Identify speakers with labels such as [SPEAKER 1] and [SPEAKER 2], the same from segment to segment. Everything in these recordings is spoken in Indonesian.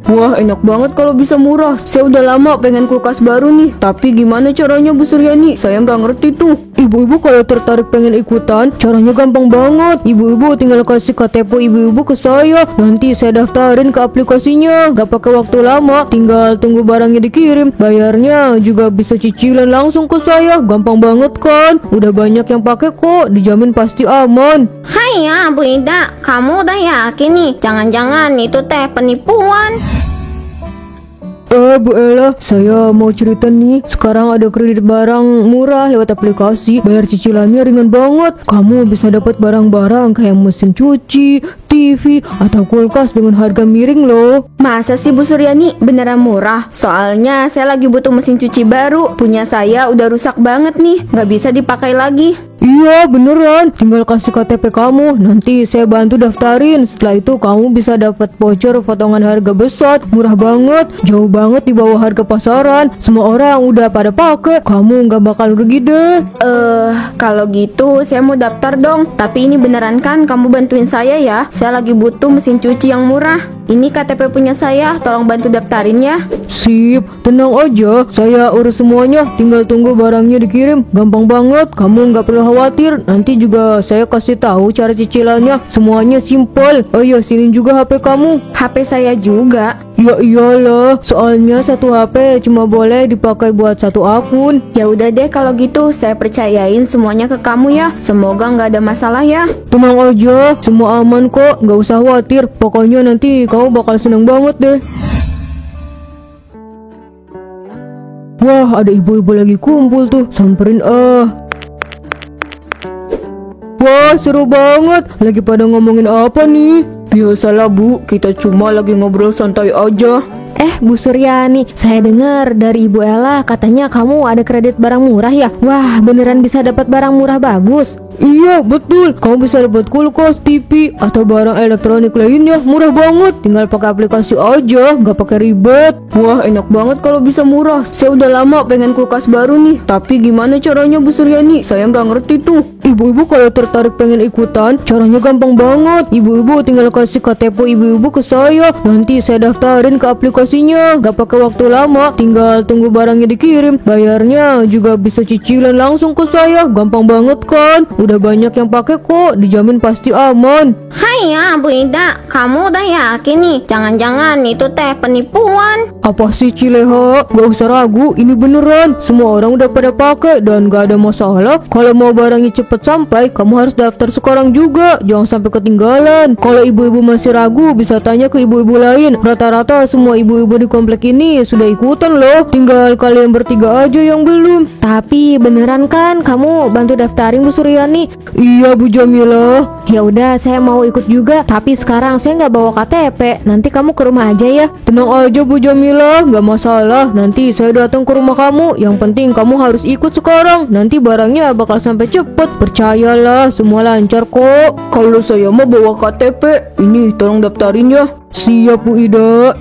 [SPEAKER 1] Wah, enak banget kalau bisa murah. Saya udah lama pengen kulkas baru nih. Tapi gimana caranya Bu Suryani? Saya nggak ngerti tuh. Ibu-ibu kalau tertarik pengen ikutan, caranya gampang banget. Ibu-ibu tinggal kasih KTP ibu-ibu ke saya. Nanti saya daftarin ke aplikasinya. Gak pakai waktu lama, tinggal tunggu barangnya dikirim. Bayarnya juga bisa cicilan langsung ke saya. Gampang banget kan? Udah banyak yang pakai kok, dijamin pasti aman.
[SPEAKER 2] Hai ya Bu Ida, kamu udah yakin nih? Jangan-jangan itu teh penipuan.
[SPEAKER 1] Bu Ella, saya mau cerita nih. Sekarang ada kredit barang murah lewat aplikasi. Bayar cicilannya ringan banget. Kamu bisa dapat barang-barang kayak mesin cuci, TV, atau kulkas dengan harga miring loh. Masa sih Bu Suryani? Beneran murah? Soalnya saya lagi butuh mesin cuci baru. Punya saya udah rusak banget nih, nggak bisa dipakai lagi. Iya beneran, tinggal kasih KTP kamu, nanti saya bantu daftarin. Setelah itu kamu bisa dapat voucher potongan harga besar, murah banget, jauh banget di bawah harga pasaran. Semua orang udah pada pakai, kamu nggak bakal rugi deh. Kalau gitu saya mau daftar dong. Tapi ini beneran kan kamu bantuin saya ya? Saya lagi butuh mesin cuci yang murah. Ini KTP punya saya, tolong bantu daftarin ya. Sip, tenang aja, saya urus semuanya. Tinggal tunggu barangnya dikirim, gampang banget. Kamu nggak perlu khawatir. Nanti juga saya kasih tahu cara cicilannya. Semuanya simpel. Oh iya, sini juga HP kamu. HP saya juga. Ya iyalah, soalnya satu HP cuma boleh dipakai buat satu akun. Ya udah deh kalau gitu, saya percayain semuanya ke kamu ya. Semoga nggak ada masalah ya. Tenang aja, semua aman kok, nggak usah khawatir. Pokoknya nanti kamu bakal seneng banget deh. Wah, ada ibu-ibu lagi kumpul tuh, samperin Wah, seru banget. Lagi pada ngomongin apa nih? Biasalah Bu, kita cuma lagi ngobrol santai aja. Bu Suryani, saya dengar dari Ibu Ella katanya kamu ada kredit barang murah ya? Wah, beneran bisa dapat barang murah bagus? Iya, betul. Kamu bisa dapat kulkas, TV, atau barang elektronik lainnya murah banget. Tinggal pakai aplikasi aja, nggak pakai ribet. Wah, enak banget kalau bisa murah. Saya udah lama pengen kulkas baru nih. Tapi gimana caranya Bu Suryani? Saya nggak ngerti tuh. Ibu-ibu kalau tertarik pengen ikutan, caranya gampang banget. Ibu-ibu tinggal kasih KTP ibu-ibu ke saya. Nanti saya daftarin ke aplikasinya. Gak pakai waktu lama, tinggal tunggu barangnya dikirim. Bayarnya juga bisa cicilan langsung ke saya. Gampang banget kan? Udah banyak yang pakai kok, dijamin pasti aman.
[SPEAKER 2] Hai ya Bu Ida, kamu udah yakin nih? Jangan-jangan itu teh penipuan.
[SPEAKER 1] Apa sih Cileha? Gak usah ragu, ini beneran. Semua orang udah pada pakai dan gak ada masalah. Kalau mau barangnya cepet sampai, kamu harus daftar sekarang juga. Jangan sampai ketinggalan. Kalau ibu-ibu masih ragu, bisa tanya ke ibu-ibu lain. Rata-rata semua ibu-ibu di komplek ini sudah ikutan loh. Tinggal kalian bertiga aja yang belum.
[SPEAKER 2] Tapi beneran kan kamu bantu daftarin Bu Suryani?
[SPEAKER 1] Iya Bu Jamila.
[SPEAKER 2] Ya udah, saya mau ikut juga. Tapi sekarang saya nggak bawa KTP. Nanti kamu ke rumah aja ya.
[SPEAKER 1] Tenang aja Bu Jamila, nggak masalah. Nanti saya datang ke rumah kamu. Yang penting kamu harus ikut sekarang. Nanti barangnya bakal sampai cepet. Percayalah, semua lancar kok. Kalau saya mau bawa KTP, ini tolong daftarin ya. Siap Bu Ida.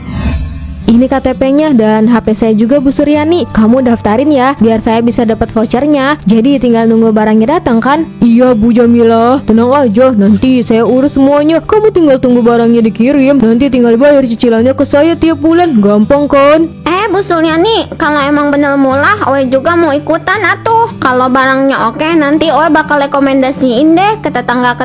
[SPEAKER 2] Ini KTP-nya dan HP saya juga Bu Suryani. Kamu daftarin ya, biar saya bisa dapat vouchernya. Jadi tinggal nunggu barangnya datang kan?
[SPEAKER 1] Iya Bu Jamila, tenang aja, nanti saya urus semuanya. Kamu tinggal tunggu barangnya dikirim. Nanti tinggal bayar cicilannya ke saya tiap bulan. Gampang kan?
[SPEAKER 2] Bu Suryani, kalau emang bener murah, Oe juga mau ikutan atuh. Kalau barangnya oke, nanti Oe bakal rekomendasiin deh ke tetangga,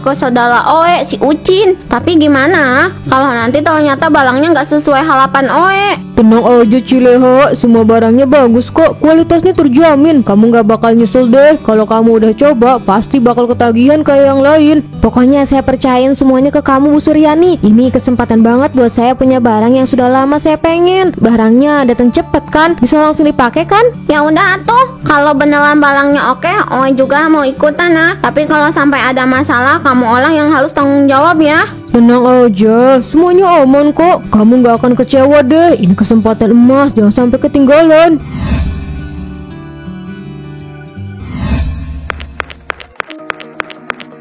[SPEAKER 2] ke saudara Oe, si Ucin. Tapi gimana kalau nanti ternyata barangnya nggak sesuai harapan Oe?
[SPEAKER 1] Tenang aja Cileha, semua barangnya bagus kok, kualitasnya terjamin. Kamu nggak bakal nyesel deh. Kalau kamu udah coba, pasti bakal ketagihan kayak yang lain.
[SPEAKER 2] Pokoknya saya percayain semuanya ke kamu Bu Suryani. Ini kesempatan banget buat saya punya barang yang sudah lama saya pengen. Barangnya datang cepet kan, bisa langsung dipakai kan? Ya udah atuh, kalau beneran barangnya oke, Oe juga mau ikutan ya. Tapi kalau sampai ada masalah, kamu orang yang harus tanggung jawab ya.
[SPEAKER 1] Tenang aja, semuanya aman kok. Kamu gak akan kecewa deh. Ini kesempatan emas, jangan sampai ketinggalan.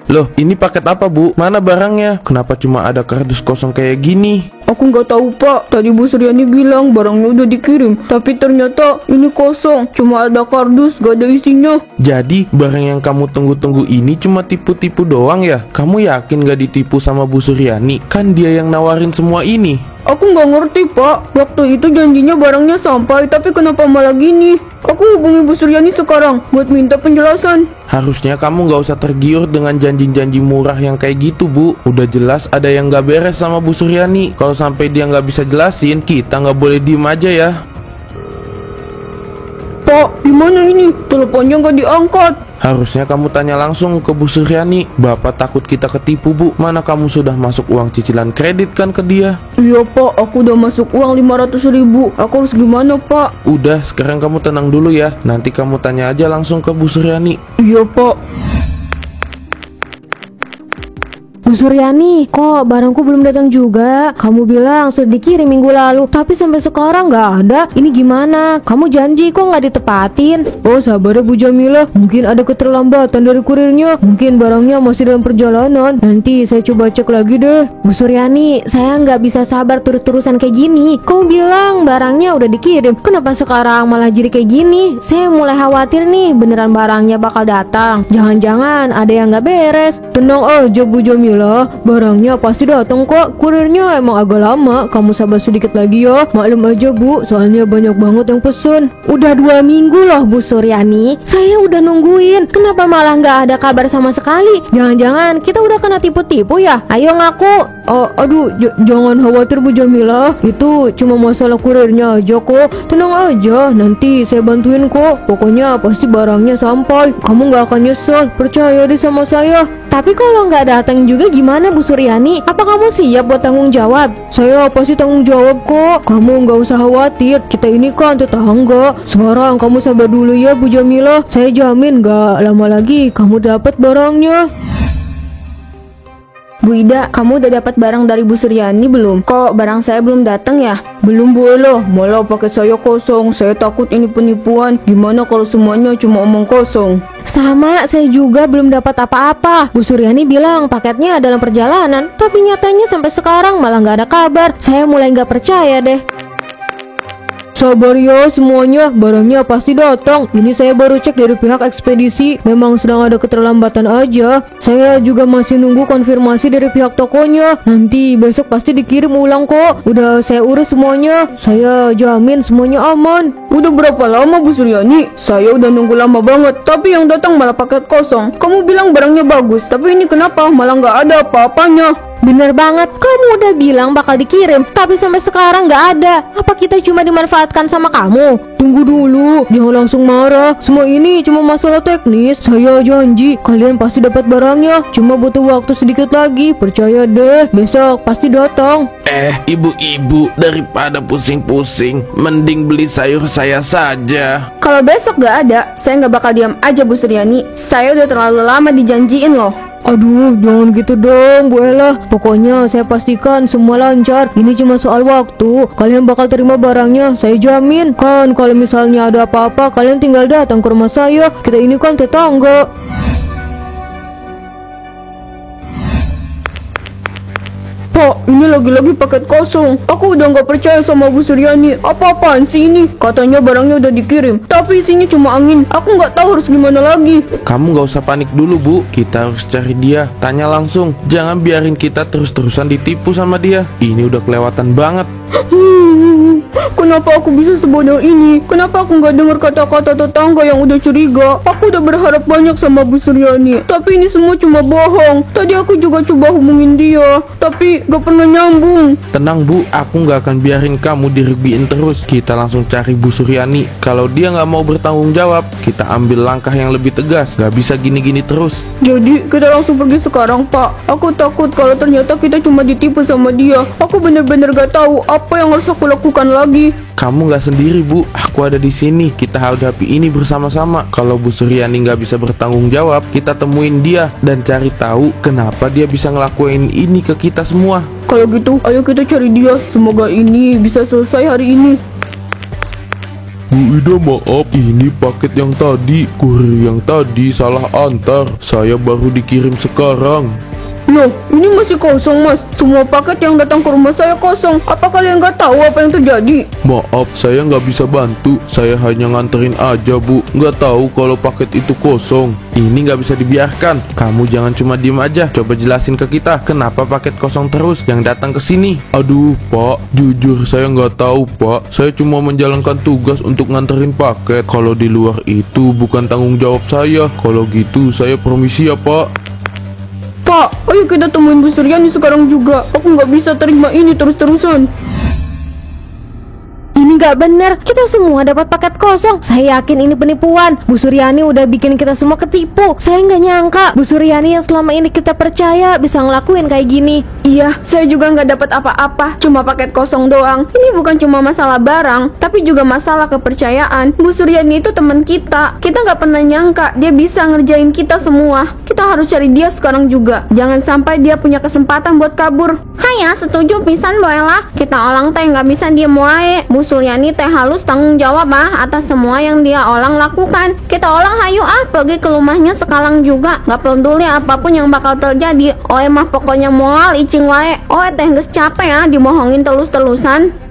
[SPEAKER 3] Loh, ini paket apa Bu? Mana barangnya? Kenapa cuma ada kardus kosong kayak gini?
[SPEAKER 1] Aku nggak tahu Pak, tadi Bu Suryani bilang barangnya udah dikirim, tapi ternyata ini kosong, cuma ada kardus, gak ada isinya.
[SPEAKER 3] Jadi barang yang kamu tunggu-tunggu ini cuma tipu-tipu doang ya? Kamu yakin gak ditipu sama Bu Suryani? Kan dia yang nawarin semua ini.
[SPEAKER 1] Aku nggak ngerti Pak, waktu itu janjinya barangnya sampai, tapi kenapa malah gini? Aku hubungi Bu Suryani sekarang buat minta penjelasan.
[SPEAKER 3] Harusnya kamu gak usah tergiur dengan janji-janji murah yang kayak gitu Bu. Udah jelas ada yang gak beres sama Bu Suryani. Kalau sampai dia gak bisa jelasin, kita gak boleh diem aja ya.
[SPEAKER 1] Pak, gimana ini? Teleponnya nggak diangkat.
[SPEAKER 3] Harusnya kamu tanya langsung ke Bu Suryani. Bapak takut kita ketipu Bu. Mana kamu sudah masuk uang cicilan kredit kan ke dia?
[SPEAKER 1] Iya Pak, aku udah masuk uang 500.000. Aku harus gimana Pak?
[SPEAKER 3] Udah, sekarang kamu tenang dulu ya. Nanti kamu tanya aja langsung ke Bu Suryani.
[SPEAKER 1] Iya Pak.
[SPEAKER 2] Bu Suryani, kok barangku belum datang juga? Kamu bilang sudah dikirim minggu lalu, tapi sampai sekarang nggak ada. Ini gimana? Kamu janji kok nggak ditepatin?
[SPEAKER 1] Oh sabar ya Bu Jamila, mungkin ada keterlambatan dari kurirnya. Mungkin barangnya masih dalam perjalanan. Nanti saya coba cek lagi deh.
[SPEAKER 2] Bu Suryani, saya nggak bisa sabar terus-terusan kayak gini. Kamu bilang barangnya udah dikirim, kenapa sekarang malah jadi kayak gini? Saya mulai khawatir nih, beneran barangnya bakal datang. Jangan-jangan ada yang nggak beres.
[SPEAKER 1] Tenang aja Bu Jamila, barangnya pasti datang kok. Kurirnya emang agak lama, kamu sabar sedikit lagi ya. Maklum aja Bu, soalnya banyak banget yang pesen.
[SPEAKER 2] Udah 2 minggu loh Bu Suryani, saya udah nungguin. Kenapa malah nggak ada kabar sama sekali? Jangan-jangan kita udah kena tipu-tipu ya? Ayo ngaku.
[SPEAKER 1] Aduh, jangan khawatir Bu Jamila, itu cuma masalah kurirnya aja kok. Tenang aja, nanti saya bantuin kok. Pokoknya pasti barangnya sampai. Kamu nggak akan nyesel, percaya deh sama saya.
[SPEAKER 2] Tapi kalau nggak datang juga gimana Bu Suryani? Apa kamu siap buat tanggung jawab?
[SPEAKER 1] Saya pasti tanggung jawab kok. Kamu nggak usah khawatir, kita ini kan tetangga. Sekarang kamu sabar dulu ya Bu Jamila. Saya jamin nggak lama lagi kamu dapat barangnya.
[SPEAKER 4] Bu Ida, kamu udah dapat barang dari Bu Suryani belum? Kok barang saya belum datang ya?
[SPEAKER 1] Belum Bu Ella, malah paket saya kosong. Saya takut ini penipuan. Gimana kalau semuanya cuma omong kosong?
[SPEAKER 2] Sama, saya juga belum dapat apa-apa. Bu Suryani bilang paketnya dalam perjalanan, tapi nyatanya sampai sekarang malah nggak ada kabar. Saya mulai nggak percaya deh.
[SPEAKER 1] Sabar ya semuanya, barangnya pasti datang. Ini saya baru cek dari pihak ekspedisi, memang sedang ada keterlambatan aja. Saya juga masih nunggu konfirmasi dari pihak tokonya. Nanti besok pasti dikirim ulang kok. Udah saya urus semuanya, saya jamin semuanya aman. Udah berapa lama Bu Suryani? Saya udah nunggu lama banget, tapi yang datang malah paket kosong. Kamu bilang barangnya bagus, tapi ini kenapa malah nggak ada apa-apanya?
[SPEAKER 2] Bener banget, kamu udah bilang bakal dikirim, tapi sampai sekarang nggak ada. Apa kita cuma dimanfaatkan sama kamu?
[SPEAKER 1] Tunggu dulu, jangan langsung marah. Semua ini cuma masalah teknis. Saya janji, kalian pasti dapat barangnya. Cuma butuh waktu sedikit lagi, percaya deh. Besok pasti datang.
[SPEAKER 3] Ibu-ibu, daripada pusing-pusing, mending beli sayur saya saja.
[SPEAKER 4] Kalau besok nggak ada, saya nggak bakal diam aja Bu Suryani. Saya udah terlalu lama dijanjiin loh.
[SPEAKER 1] Aduh, jangan gitu dong Bu Ella. Pokoknya saya pastikan semua lancar. Ini cuma soal waktu. Kalian bakal terima barangnya, saya jamin. Kan kalau misalnya ada apa-apa, kalian tinggal datang ke rumah saya. Kita ini kan tetangga. Pak, ini lagi-lagi paket kosong. Aku udah nggak percaya sama Bu Suryani. Apa-apaan sih ini? Katanya barangnya udah dikirim, tapi isinya cuma angin. Aku nggak tahu harus gimana lagi.
[SPEAKER 3] Kamu gak usah panik dulu Bu, kita harus cari dia. Tanya langsung, jangan biarin kita terus-terusan ditipu sama dia. Ini udah kelewatan banget.
[SPEAKER 1] Kenapa aku bisa sebodoh ini? Kenapa aku nggak dengar kata-kata tetangga yang udah curiga? Aku udah berharap banyak sama Bu Suryani, tapi ini semua cuma bohong. Tadi aku juga coba hubungin dia, tapi gak pernah nyambung.
[SPEAKER 3] Tenang Bu, aku gak akan biarin kamu dirugiin terus. Kita langsung cari Bu Suryani. Kalau dia gak mau bertanggung jawab, kita ambil langkah yang lebih tegas. Gak bisa gini-gini terus.
[SPEAKER 1] Jadi kita langsung pergi sekarang Pak. Aku takut kalau ternyata kita cuma ditipu sama dia. Aku bener-bener gak tahu apa yang harus aku lakukan lagi.
[SPEAKER 3] Kamu gak sendiri Bu, aku ada di sini. Kita hadapi ini bersama-sama. Kalau Bu Suryani gak bisa bertanggung jawab, kita temuin dia dan cari tahu kenapa dia bisa ngelakuin ini ke kita semua.
[SPEAKER 1] Kalau gitu, ayo kita cari dia. Semoga ini bisa selesai hari ini.
[SPEAKER 3] Bu Ida, maaf, ini paket yang tadi, kurir yang tadi salah antar. Saya baru dikirim sekarang.
[SPEAKER 4] Loh, ini masih kosong, Mas. Semua paket yang datang ke rumah saya kosong. Apa kalian nggak tahu apa yang terjadi?
[SPEAKER 3] Maaf, saya nggak bisa bantu. Saya hanya nganterin aja, Bu. Nggak tahu kalau paket itu kosong. Ini nggak bisa dibiarkan. Kamu jangan cuma diem aja. Coba jelasin ke kita, kenapa paket kosong terus yang datang ke sini? Aduh, Pak. Jujur, saya nggak tahu, Pak. Saya cuma menjalankan tugas untuk nganterin paket. Kalau di luar itu bukan tanggung jawab saya. Kalau gitu, saya permisi ya, Pak.
[SPEAKER 4] Pak, ayo kita temuin Bu Suryani sekarang juga. Aku nggak bisa terima ini terus-terusan.
[SPEAKER 2] Ini nggak bener, kita semua dapat paket kosong. Saya yakin ini penipuan. Bu Suryani udah bikin kita semua ketipu. Saya nggak nyangka Bu Suryani yang selama ini kita percaya bisa ngelakuin kayak gini.
[SPEAKER 4] Iya, saya juga nggak dapat apa-apa. Cuma paket kosong doang. Ini bukan cuma masalah barang, tapi juga masalah kepercayaan. Bu Suryani itu teman kita. Kita nggak pernah nyangka dia bisa ngerjain kita semua. Kita harus cari dia sekarang juga. Jangan sampai dia punya kesempatan buat kabur.
[SPEAKER 2] Haya, setuju pisan Bu Ella. Kita orang teh nggak bisa diem wae. Bu Suryani teh halus tanggung jawab atas semua yang dia orang lakukan. Kita orang hayu pergi ke rumahnya sekarang juga. Nggak peduli apapun yang bakal terjadi. Oe mah pokoknya moal icing wae. Oe teh geus capek dibohongin terus-terusan.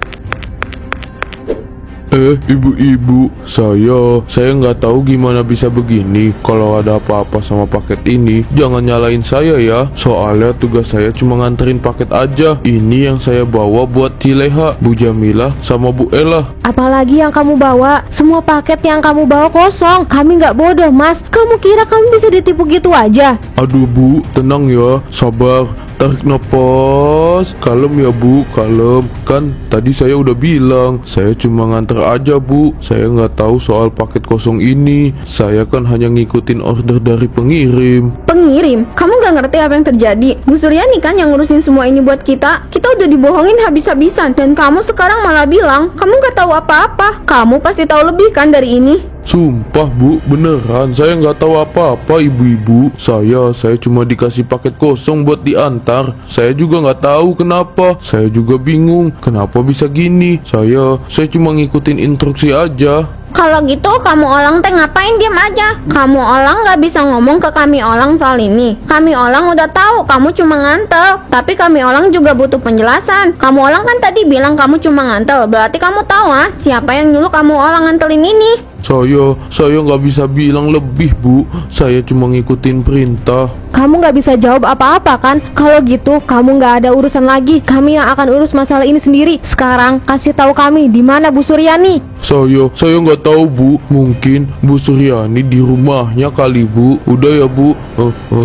[SPEAKER 3] Ibu-ibu, saya nggak tahu gimana bisa begini. Kalau ada apa-apa sama paket ini, jangan nyalain saya ya. Soalnya tugas saya cuma nganterin paket aja. Ini yang saya bawa buat Cileha, Bu Jamilah, sama Bu Ella.
[SPEAKER 2] Apalagi yang kamu bawa? Semua paket yang kamu bawa kosong. Kami nggak bodoh, Mas. Kamu kira kami bisa ditipu gitu aja?
[SPEAKER 3] Aduh, Bu, tenang ya, sabar. Tarik nafas, kalem ya, Bu, kalem. Kan tadi saya udah bilang, saya cuma nganter aja, Bu. Saya nggak tahu soal paket kosong ini. Saya kan hanya ngikutin order dari pengirim.
[SPEAKER 4] Pengirim? Kamu nggak ngerti apa yang terjadi? Bu Suryani kan yang ngurusin semua ini buat kita. Kita udah dibohongin habis-habisan. Dan kamu sekarang malah bilang kamu nggak tahu apa-apa. Kamu pasti tahu lebih kan dari ini?
[SPEAKER 3] Sumpah, Bu, beneran saya nggak tahu apa-apa, ibu-ibu. Saya cuma dikasih paket kosong buat diantar. Saya juga nggak tahu kenapa. Saya juga bingung kenapa bisa gini. Saya cuma ngikutin instruksi aja.
[SPEAKER 2] Kalau gitu kamu orang teh ngapain diam aja? Kamu orang nggak bisa ngomong ke kami orang soal ini. Kami orang udah tahu kamu cuma ngantel, tapi kami orang juga butuh penjelasan. Kamu orang kan tadi bilang kamu cuma ngantel, berarti kamu tahu siapa yang nyuruh kamu orang ngantelin ini?
[SPEAKER 3] Saya nggak bisa bilang lebih, Bu. Saya cuma ngikutin perintah.
[SPEAKER 2] Kamu nggak bisa jawab apa-apa kan? Kalau gitu kamu nggak ada urusan lagi. Kami yang akan urus masalah ini sendiri. Sekarang kasih tahu kami di mana Bu Suryani.
[SPEAKER 3] Saya nggak tahu, Bu. Mungkin Bu Suryani di rumahnya kali, Bu. Udah ya, Bu.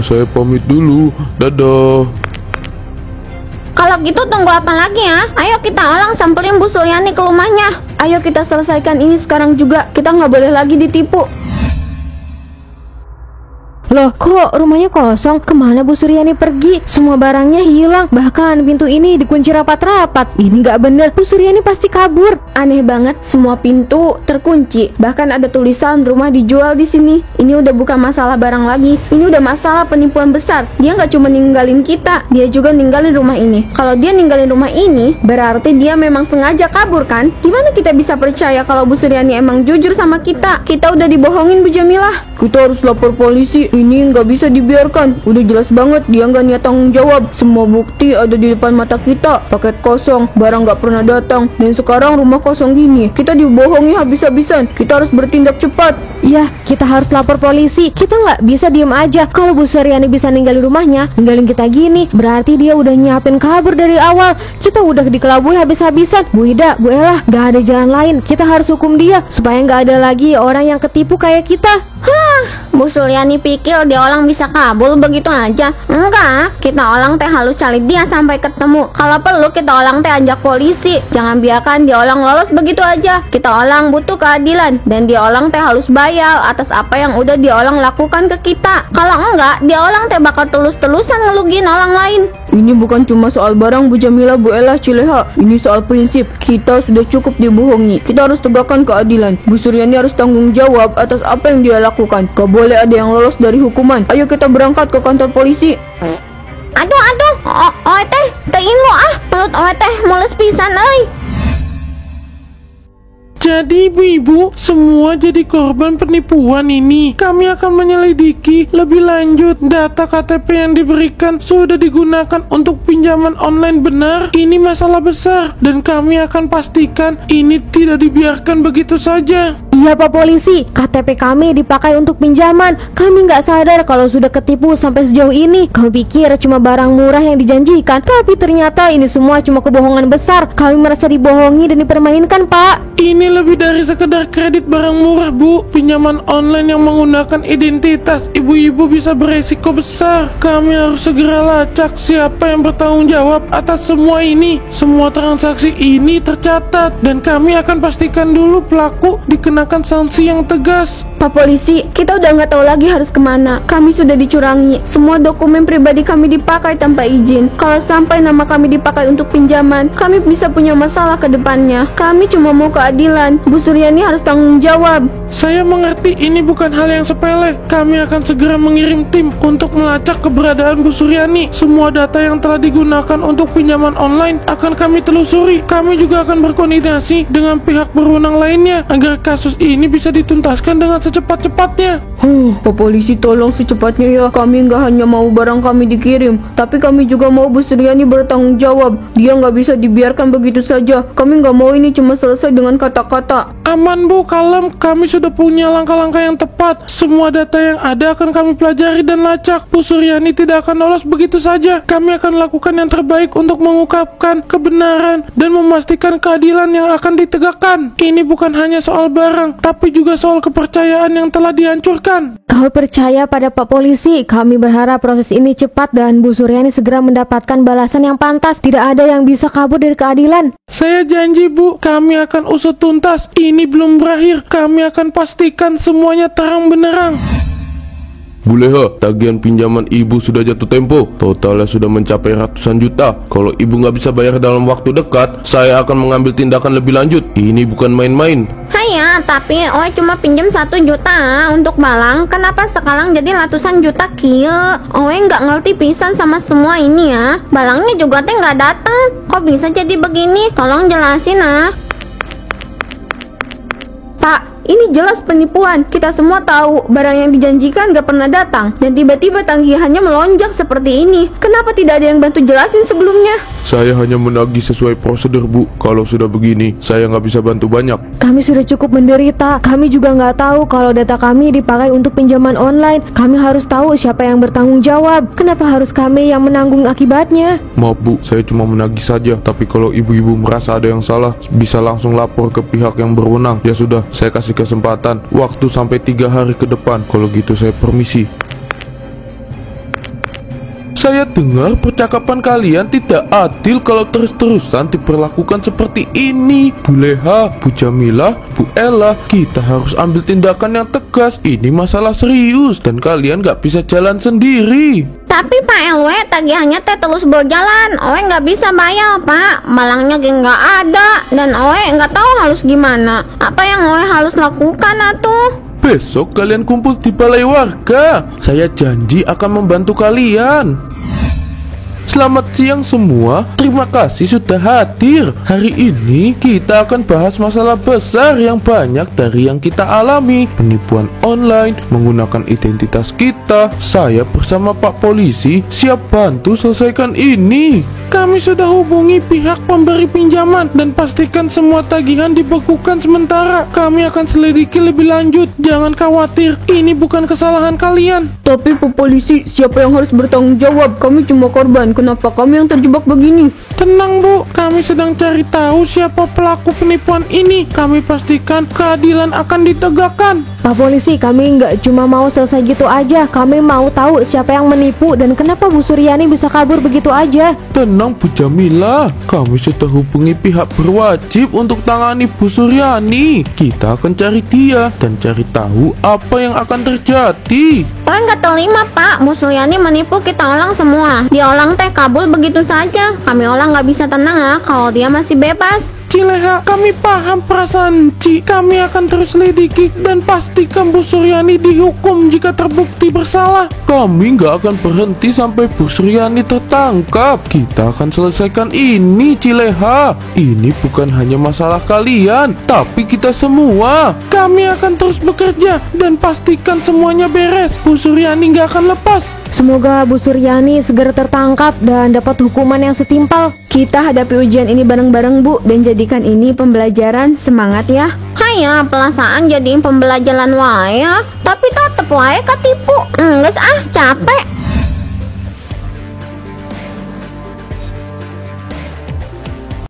[SPEAKER 3] Saya pamit dulu. Dadah.
[SPEAKER 2] Kalau gitu tunggu apa lagi ya? Ayo kita orang samperin Bu Suryani ke rumahnya.
[SPEAKER 4] Ayo kita selesaikan ini sekarang juga. Kita nggak boleh lagi ditipu.
[SPEAKER 2] Loh, kok rumahnya kosong? Kemana Bu Suryani pergi? Semua barangnya hilang. Bahkan pintu ini dikunci rapat-rapat. Ini nggak bener. Bu Suryani pasti kabur.
[SPEAKER 4] Aneh banget, semua pintu terkunci. Bahkan ada tulisan rumah dijual di sini. Ini udah bukan masalah barang lagi. Ini udah masalah penipuan besar. Dia nggak cuma ninggalin kita, dia juga ninggalin rumah ini. Kalau dia ninggalin rumah ini, berarti dia memang sengaja kabur kan? Gimana kita bisa percaya kalau Bu Suryani emang jujur sama kita? Kita udah dibohongin, Bu Jamilah. Kita harus lapor polisi. Ini nggak bisa dibiarkan. Udah jelas banget dia nggak niat tanggung jawab. Semua bukti ada di depan mata kita. Paket kosong, barang nggak pernah datang, dan sekarang rumah kosong gini. Kita dibohongi habis-habisan. Kita harus bertindak cepat.
[SPEAKER 2] Iya, kita harus lapor polisi. Kita nggak bisa diem aja. Kalau Bu Suryani bisa ninggalin rumahnya, ninggalin kita gini, berarti dia udah nyiapin kabur dari awal. Kita udah dikelabui habis-habisan. Bu Ida, Bu Ella, nggak ada jalan lain. Kita harus hukum dia supaya nggak ada lagi orang yang ketipu kayak kita. Bu Suryani pikir dia orang bisa kabur begitu aja? Enggak, kita orang teh harus cari dia sampai ketemu. Kalau perlu kita orang teh ajak polisi. Jangan biarkan dia orang lolos begitu aja. Kita orang butuh keadilan, dan dia orang teh harus bayar atas apa yang udah dia orang lakukan ke kita. Kalau enggak, dia orang teh bakal terus-terusan ngelugiin orang lain.
[SPEAKER 4] Ini bukan cuma soal barang, Bu Jamilah, Bu Ella, Cileha. Ini soal prinsip. Kita sudah cukup dibohongi. Kita harus tegakkan keadilan. Bu Suryani harus tanggung jawab atas apa yang dia lakukan. Gak boleh ada yang lolos dari hukuman. Ayo kita berangkat ke kantor polisi.
[SPEAKER 2] Aduh, oe teh ingo perut oe teh mules pisan euy.
[SPEAKER 3] Jadi ibu-ibu, semua jadi korban penipuan ini. Kami akan menyelidiki lebih lanjut. Data KTP yang diberikan sudah digunakan untuk pinjaman online benar. Ini masalah besar dan kami akan pastikan ini tidak dibiarkan begitu saja.
[SPEAKER 2] Iya Pak Polisi, KTP kami dipakai untuk pinjaman. Kami nggak sadar kalau sudah ketipu sampai sejauh ini. Kami pikir cuma barang murah yang dijanjikan, tapi ternyata ini semua cuma kebohongan besar. Kami merasa dibohongi dan dipermainkan, Pak.
[SPEAKER 3] Ini lebih dari sekedar kredit barang murah, Bu. Pinjaman online yang menggunakan identitas ibu-ibu bisa beresiko besar. Kami harus segera lacak siapa yang bertanggung jawab atas semua ini. Semua transaksi ini tercatat dan kami akan pastikan dulu pelaku dikenakan sanksi yang tegas.
[SPEAKER 4] Pak Polisi, kita udah nggak tahu lagi harus kemana. Kami sudah dicurangi. Semua dokumen pribadi kami dipakai tanpa izin. Kalau sampai nama kami dipakai untuk pinjaman, kami bisa punya masalah ke depannya. Kami cuma mau keadilan. Bu Suryani harus tanggung jawab.
[SPEAKER 3] Saya mengerti ini bukan hal yang sepele. Kami akan segera mengirim tim untuk melacak keberadaan Bu Suryani. Semua data yang telah digunakan untuk pinjaman online akan kami telusuri. Kami juga akan berkoordinasi dengan pihak berwenang lainnya agar kasus ini bisa dituntaskan dengan secepat-cepatnya.
[SPEAKER 4] Pak Polisi, tolong secepatnya ya. Kami nggak hanya mau barang kami dikirim, tapi kami juga mau Bu Suryani bertanggung jawab. Dia nggak bisa dibiarkan begitu saja. Kami nggak mau ini cuma selesai dengan kata-kata.
[SPEAKER 3] Aman Bu, kalem. Kami sudah punya langkah-langkah yang tepat. Semua data yang ada akan kami pelajari dan lacak. Bu Suryani tidak akan lolos begitu saja. Kami akan lakukan yang terbaik untuk mengungkapkan kebenaran dan memastikan keadilan yang akan ditegakkan. Ini bukan hanya soal barang, tapi juga soal kepercayaan yang telah dihancurkan.
[SPEAKER 2] Kami percaya pada Pak Polisi. Kami berharap proses ini cepat dan Bu Suryani segera mendapatkan balasan yang pantas. Tidak ada yang bisa kabur dari keadilan.
[SPEAKER 3] Saya janji Bu, kami akan usut tuntas. Ini belum berakhir. Kami akan pastikan semuanya terang benderang. Bu Leha, tagihan pinjaman ibu sudah jatuh tempo. Totalnya sudah mencapai ratusan juta. Kalau ibu nggak bisa bayar dalam waktu dekat, saya akan mengambil tindakan lebih lanjut. Ini bukan main-main.
[SPEAKER 2] Hanya, tapi Oe cuma pinjam 1 juta untuk balang. Kenapa sekarang jadi ratusan juta kia? Oe nggak ngerti pisan sama semua ini ya. Balangnya juga teh nggak datang. Kok bisa jadi begini? Tolong jelasin ah.
[SPEAKER 4] Pak, ini jelas penipuan. Kita semua tahu barang yang dijanjikan gak pernah datang. Dan tiba-tiba tagihannya melonjak seperti ini. Kenapa tidak ada yang bantu jelasin sebelumnya?
[SPEAKER 3] Saya hanya menagih sesuai prosedur Bu. Kalau sudah begini, saya nggak bisa bantu banyak.
[SPEAKER 2] Kami sudah cukup menderita. Kami juga nggak tahu kalau data kami dipakai untuk pinjaman online. Kami harus tahu siapa yang bertanggung jawab. Kenapa harus kami yang menanggung akibatnya?
[SPEAKER 3] Maaf Bu, saya cuma menagih saja. Tapi kalau ibu-ibu merasa ada yang salah, bisa langsung lapor ke pihak yang berwenang. Ya sudah, saya kasih kesempatan waktu sampai 3 hari ke depan. Kalau gitu saya permisi. Saya dengar percakapan kalian tidak adil kalau terus-terusan diperlakukan seperti ini. Bu Leha, Bu Jamilah, Bu Ella, kita harus ambil tindakan yang tegas. Ini masalah serius dan kalian gak bisa jalan sendiri.
[SPEAKER 2] Tapi Pak LW, tagihannya teh terus berjalan. Oe nggak bisa bayar Pak. Malangnya nggak ada. Dan Oe nggak tahu harus gimana. Apa yang Oe harus lakukan atuh?
[SPEAKER 3] Besok kalian kumpul di balai warga. Saya janji akan membantu kalian. Selamat siang semua. Terima kasih sudah hadir. Hari ini kita akan bahas masalah besar yang banyak dari yang kita alami. Penipuan online menggunakan identitas kita. Saya bersama Pak Polisi siap bantu selesaikan ini. Kami sudah hubungi pihak pemberi pinjaman dan pastikan semua tagihan dibekukan sementara. Kami akan selidiki lebih lanjut. Jangan khawatir, ini bukan kesalahan kalian.
[SPEAKER 4] Tapi Pak Polisi, siapa yang harus bertanggung jawab? Kami cuma korban. Kenapa kami yang terjebak begini?
[SPEAKER 3] Tenang Bu, kami sedang cari tahu siapa pelaku penipuan ini. Kami pastikan keadilan akan ditegakkan.
[SPEAKER 2] Pak Polisi, kami nggak cuma mau selesai gitu aja. Kami mau tahu siapa yang menipu dan kenapa Bu Suryani bisa kabur begitu aja.
[SPEAKER 3] Tenang Bu Jamilah, kami sudah hubungi pihak berwajib untuk tangani Bu Suryani. Kita akan cari dia dan cari tahu apa yang akan terjadi.
[SPEAKER 2] Oe nggak terima Pak, Bu Suryani menipu kita orang semua. Dia orang teh
[SPEAKER 4] boleh kabul begitu saja. Kami Olah nggak bisa tenang kalau dia masih bebas.
[SPEAKER 3] Cileha, kami paham perasaan Ci. Kami akan terus selidiki dan pastikan Bu Suryani dihukum jika terbukti bersalah. Kami nggak akan berhenti sampai Bu Suryani tertangkap. Kita akan selesaikan ini, Cileha. Ini bukan hanya masalah kalian, tapi kita semua. Kami akan terus bekerja dan pastikan semuanya beres. Bu Suryani nggak akan lepas.
[SPEAKER 2] Semoga Bu Suryani segera tertangkap dan dapat hukuman yang setimpal.
[SPEAKER 4] Kita hadapi ujian ini bareng-bareng, Bu, dan jadikan ini pembelajaran. Semangat ya.
[SPEAKER 2] Hanya perasaan jadiin pembelajaran wae, tapi tetep wae ketipu. Geus capek.